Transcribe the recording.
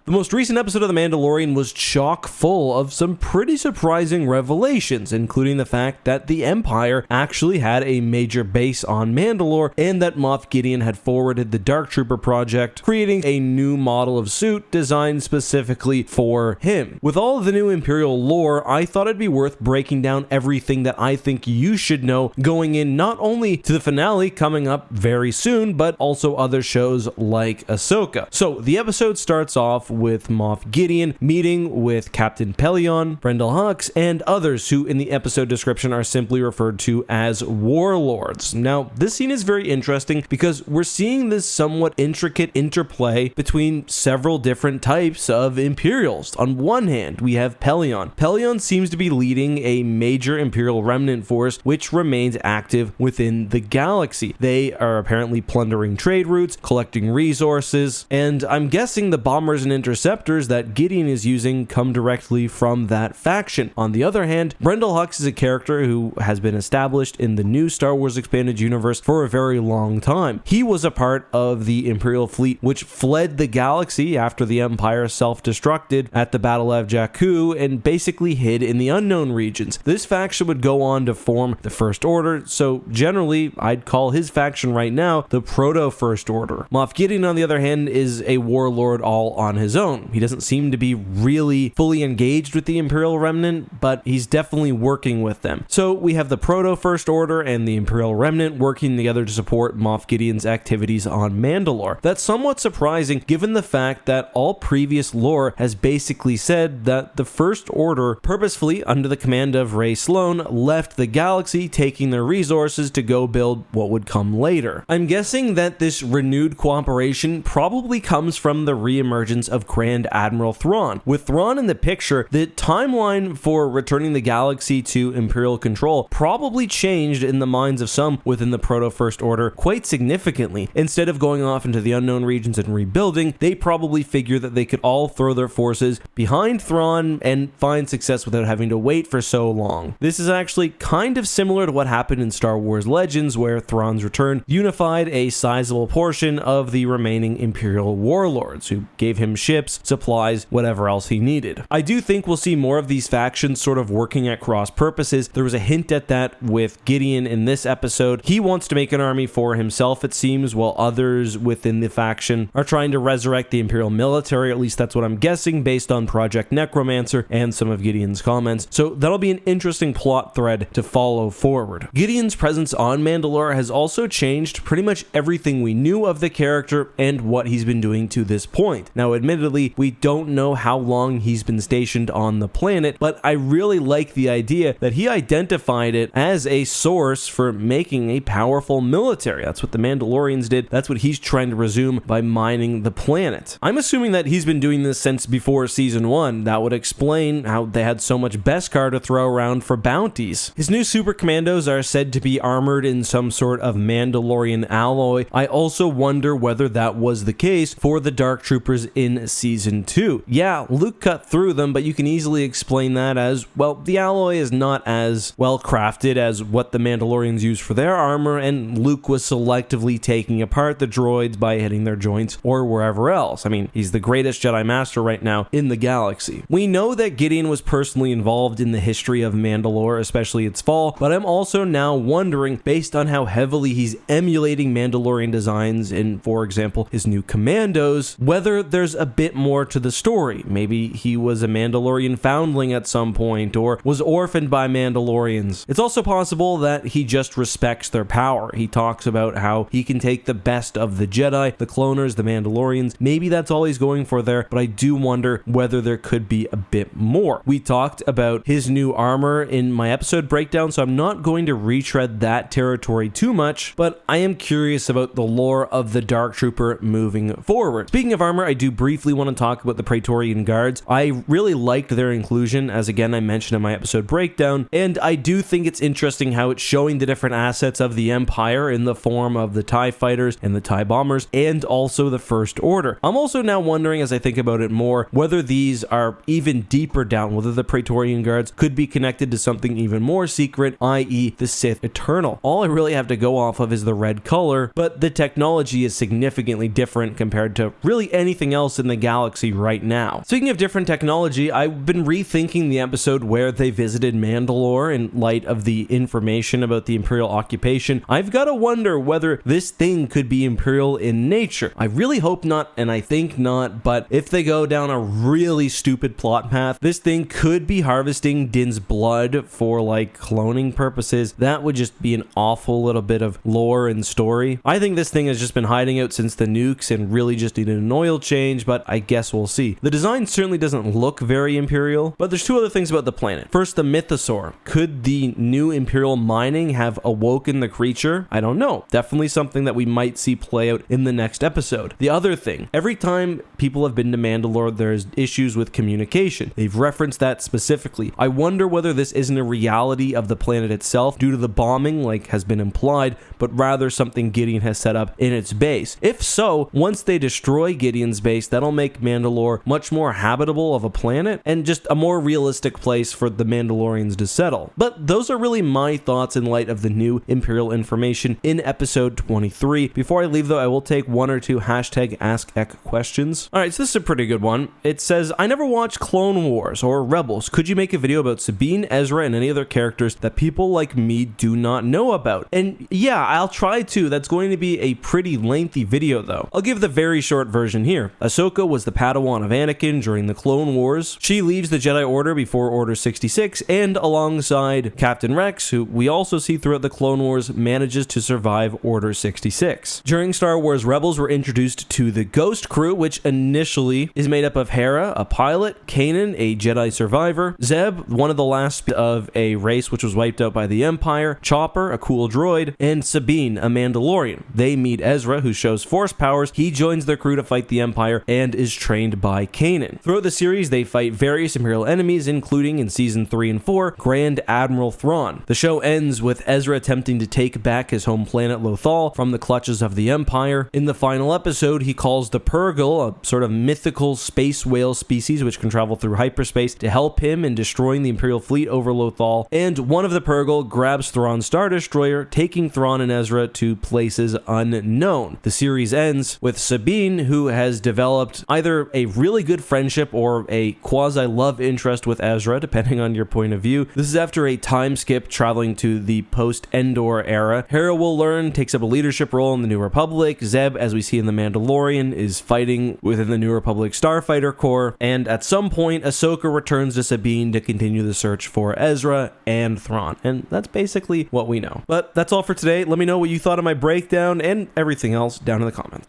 The most recent episode of The Mandalorian was chock full of some pretty surprising revelations, including the fact that the Empire actually had a major base on Mandalore and that Moff Gideon had forwarded the Dark Trooper project, creating a new model of suit designed specifically for him. With all of the new Imperial lore, I thought it'd be worth breaking down everything that I think you should know going in not only to the finale coming up very soon, but also other shows like Ahsoka. So the episode starts off with Moff Gideon meeting with Captain Pellaeon, Brendel Hux, and others who in the episode description are simply referred to as warlords. Now, this scene is very interesting because we're seeing this somewhat intricate interplay between several different types of Imperials. On one hand, we have Pellaeon. Pellaeon seems to be leading a major Imperial remnant force which remains active within the galaxy. They are apparently plundering trade routes, collecting resources, and I'm guessing the bombers and interceptors that Gideon is using come directly from that faction. On the other hand, Brendel Hux is a character who has been established in the new Star Wars Expanded Universe for a very long time. He was a part of the Imperial fleet which fled the galaxy after the Empire self-destructed at the Battle of Jakku and basically hid in the unknown regions. This faction would go on to form the First Order, so generally I'd call his faction right now the Proto-First Order. Moff Gideon, on the other hand, is a warlord all on his own. He doesn't seem to be really fully engaged with the Imperial Remnant, but he's definitely working with them. So we have the Proto-First Order and the Imperial Remnant working together to support Moff Gideon's activities on Mandalore. That's somewhat surprising given the fact that all previous lore has basically said that the First Order, purposefully under the command of Rey Sloane, left the galaxy taking their resources to go build what would come later. I'm guessing that this renewed cooperation probably comes from the reemergence of Grand Admiral Thrawn. With Thrawn in the picture, the timeline for returning the galaxy to Imperial control probably changed in the minds of some within the Proto-First Order quite significantly. Instead of going off into the unknown regions and rebuilding, they probably figured that they could all throw their forces behind Thrawn and find success without having to wait for so long. This is actually kind of similar to what happened in Star Wars Legends, where Thrawn's return unified a sizable portion of the remaining Imperial warlords, who gave him ships, supplies, whatever else he needed. I do think we'll see more of these factions sort of working at cross purposes. There was a hint at that with Gideon in this episode. He wants to make an army for himself, it seems, while others within the faction are trying to resurrect the Imperial military. At least that's what I'm guessing based on Project Necromancer and some of Gideon's comments. So that'll be an interesting plot thread to follow forward. Gideon's presence on Mandalore has also changed pretty much everything we knew of the character and what he's been doing to this point. Now, admittedly, we don't know how long he's been stationed on the planet, but I really like the idea that he identified it as a source for making a powerful military. That's what the Mandalorians did. That's what he's trying to resume by mining the planet. I'm assuming that he's been doing this since before season 1. That would explain how they had so much Beskar to throw around for bounties. His new super commandos are said to be armored in some sort of Mandalorian alloy. I also wonder whether that was the case for the Dark Troopers in season 2. Yeah, Luke cut through them, but you can easily explain that as, well, the alloy is not as well crafted as what the Mandalorians use for their armor, and Luke was selectively taking apart the droids by hitting their joints or wherever else. I mean, he's the greatest Jedi Master right now in the galaxy. We know that Gideon was personally involved in the history of Mandalore, especially its fall, but I'm also now wondering, based on how heavily he's emulating Mandalorian designs in, for example, his new commandos, whether there's a bit more to the story. Maybe he was a Mandalorian foundling at some point, or was orphaned by Mandalorians. It's also possible that he just respects their power. He talks about how he can take the best of the Jedi, the cloners, the Mandalorians. Maybe that's all he's going for there, but I do wonder whether there could be a bit more. We talked about his new armor in my episode breakdown, so I'm not going to retread that territory too much, but I am curious about the lore of the Dark Trooper moving forward. Speaking of armor, I do briefly want to talk about the Praetorian Guards. I really liked their inclusion, as again I mentioned in my episode breakdown, and I do think it's interesting how it's showing the different assets of the Empire in the form of the TIE fighters and the TIE bombers, and also the First Order. I'm also now wondering, as I think about it more, whether these are even deeper down, whether the Praetorian Guards could be connected to something even more secret, i.e. the Sith Eternal. All I really have to go off of is the red color, but the technology is significantly different compared to really anything else in the the galaxy right now. Speaking of different technology, I've been rethinking the episode where they visited Mandalore in light of the information about the Imperial occupation. I've got to wonder whether this thing could be Imperial in nature. I really hope not, and I think not, but if they go down a really stupid plot path, this thing could be harvesting Din's blood for like cloning purposes. That would just be an awful little bit of lore and story. I think this thing has just been hiding out since the nukes and really just needed an oil change, but I guess we'll see. The design certainly doesn't look very Imperial, but there's two other things about the planet. First, the mythosaur. Could the new Imperial mining have awoken the creature? I don't know. Definitely something that we might see play out in the next episode. The other thing, every time people have been to Mandalore, there's issues with communication. They've referenced that specifically. I wonder whether this isn't a reality of the planet itself due to the bombing, like has been implied, but rather something Gideon has set up in its base. If so, once they destroy Gideon's base, that'll make Mandalore much more habitable of a planet and just a more realistic place for the Mandalorians to settle. But those are really my thoughts in light of the new Imperial information in episode 23. Before I leave though, I will take one or two #AskEck questions. Alright, so this is a pretty good one. It says, I never watched Clone Wars or Rebels. Could you make a video about Sabine, Ezra, and any other characters that people like me do not know about? And yeah, I'll try to. That's going to be a pretty lengthy video though. I'll give the very short version here. Ahsoka was the Padawan of Anakin during the Clone Wars. She leaves the Jedi Order before Order 66, and alongside Captain Rex, who we also see throughout the Clone Wars, manages to survive Order 66. During Star Wars Rebels, we're introduced to the Ghost Crew, which initially is made up of Hera, a pilot, Kanan, a Jedi survivor, Zeb, one of the last of a race which was wiped out by the Empire, Chopper, a cool droid, and Sabine, a Mandalorian. They meet Ezra, who shows Force powers. He joins their crew to fight the Empire and is trained by Kanan. Throughout the series, they fight various Imperial enemies, including in season 3 and 4, Grand Admiral Thrawn. The show ends with Ezra attempting to take back his home planet Lothal from the clutches of the Empire. In the final episode, he calls the Purrgil, a sort of mythical space whale species which can travel through hyperspace, to help him in destroying the Imperial fleet over Lothal, and one of the Purrgil grabs Thrawn's Star Destroyer, taking Thrawn and Ezra to places unknown. The series ends with Sabine, who has developed either a really good friendship or a quasi-love interest with Ezra, depending on your point of view. This is after a time skip traveling to the post-Endor era. Hera will learn, takes up a leadership role in the New Republic. Zeb, as we see in The Mandalorian, is fighting within the New Republic Starfighter Corps, and at some point, Ahsoka returns to Sabine to continue the search for Ezra and Thrawn, and that's basically what we know. But that's all for today. Let me know what you thought of my breakdown and everything else down in the comments.